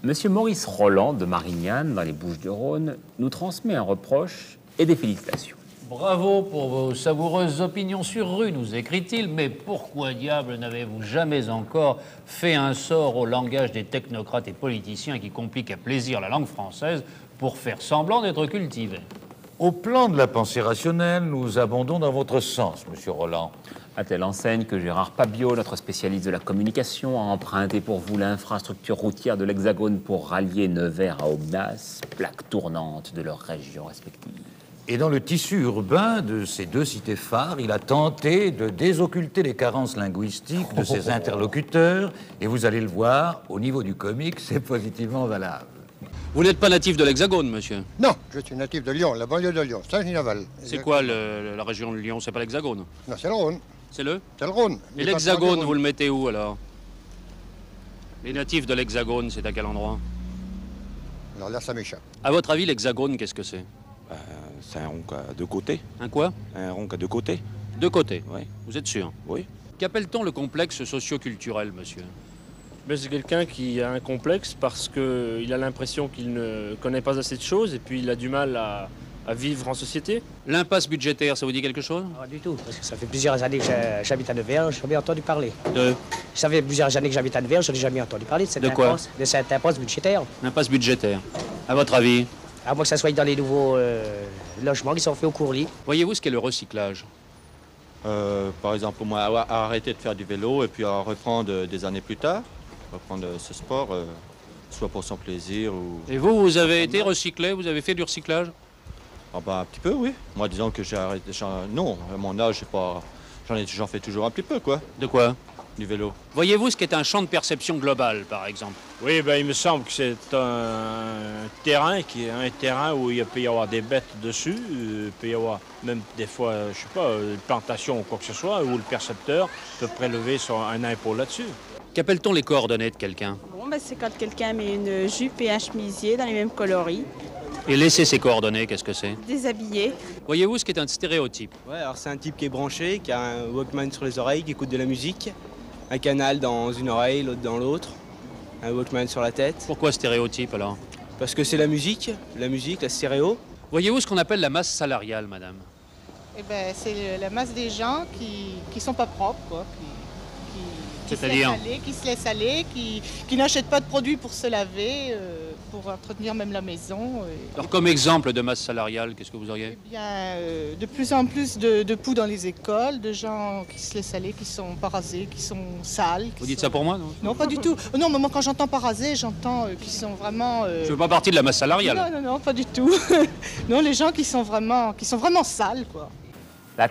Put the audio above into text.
Monsieur Maurice Roland de Marignane, dans les Bouches-du-Rhône, nous transmet un reproche et des félicitations. Bravo pour vos savoureuses opinions sur rue, nous écrit-il, mais pourquoi diable n'avez-vous jamais encore fait un sort au langage des technocrates et politiciens qui compliquent à plaisir la langue française pour faire semblant d'être cultivés? Au plan de la pensée rationnelle, nous abondons dans votre sens, monsieur Roland. À telle enseigne que Gérard Pabiot, notre spécialiste de la communication, a emprunté pour vous l'infrastructure routière de l'Hexagone pour rallier Nevers à Aubenas, plaque tournante de leurs régions respectives. Et dans le tissu urbain de ces deux cités phares, il a tenté de désocculter les carences linguistiques de ses interlocuteurs. Et vous allez le voir, au niveau du comique, c'est positivement valable. Vous n'êtes pas natif de l'Hexagone, monsieur? Non, je suis natif de Lyon, la banlieue de Lyon, Saint-Ginaval. C'est quoi la région de Lyon? C'est pas l'Hexagone? Non, c'est le Rhône. C'est le? C'est le Rhône. Et l'Hexagone, vous le mettez où, alors? Les natifs de l'Hexagone, c'est à quel endroit? Alors là, ça m'échappe. À votre avis, l'Hexagone, qu'est-ce que c'est? C'est un rond à deux côtés. Un quoi? Un rond à deux côtés. Deux côtés? Oui. Vous êtes sûr? Oui. Qu'appelle-t-on le complexe socio-culturel, monsieur? Ben, c'est quelqu'un qui a un complexe parce qu'il a l'impression qu'il ne connaît pas assez de choses et puis il a du mal à vivre en société. L'impasse budgétaire, ça vous dit quelque chose? Pas du tout, parce que ça fait plusieurs années que j'habite à Nevers, je n'ai jamais entendu parler. De? Ça fait plusieurs années que j'habite à Nevers, je n'ai jamais entendu parler de cette impasse, de cette impasse budgétaire. L'impasse budgétaire. À votre avis? À moins que ça soit dans les nouveaux logements qui sont faits au Courlis. Voyez-vous ce qu'est le recyclage? Par exemple, pour moi, arrêter de faire du vélo et puis à reprendre des années plus tard, reprendre ce sport, soit pour son plaisir ou... Et vous, vous avez été recyclé? Vous avez fait du recyclage? Ah bah, un petit peu, oui. Moi, disons que j'ai arrêté... Non, à mon âge, c'est pas... J'en fais toujours un petit peu, quoi. De quoi? Du vélo. Voyez-vous ce qu'est un champ de perception global, par exemple? Oui, ben, il me semble que c'est un terrain où il peut y avoir des bêtes dessus, il peut y avoir même des fois, je sais pas, une plantation ou quoi que ce soit, où le percepteur peut prélever un impôt là-dessus. Qu'appelle-t-on les coordonnées de quelqu'un? Bon, ben, c'est quand quelqu'un met une jupe et un chemisier dans les mêmes coloris. Et laisser ses coordonnées, qu'est-ce que c'est? Déshabillé. Voyez-vous ce qu'est un stéréotype? Ouais, alors c'est un type qui est branché, qui a un Walkman sur les oreilles, qui écoute de la musique, un canal dans une oreille, l'autre dans l'autre, un Walkman sur la tête. Pourquoi stéréotype, alors? Parce que c'est la musique, la stéréo. Voyez-vous ce qu'on appelle la masse salariale, madame? Eh ben, c'est la masse des gens qui sont pas propres, quoi. C'est-à-dire? Qui se laissent aller, qui n'achètent pas de produits pour se laver, pour entretenir même la maison. Alors, comme exemple de masse salariale, qu'est-ce que vous auriez? Eh bien, de plus en plus de poux dans les écoles, de gens qui se laissent aller, qui sont pas rasés, qui sont sales. Vous dites ça pour moi, non? Non, pas du tout. Non, mais moi, quand j'entends pas rasés, j'entends qu'ils sont vraiment... Je veux pas partie de la masse salariale. Non, pas du tout. Non, les gens qui sont vraiment sales, quoi. La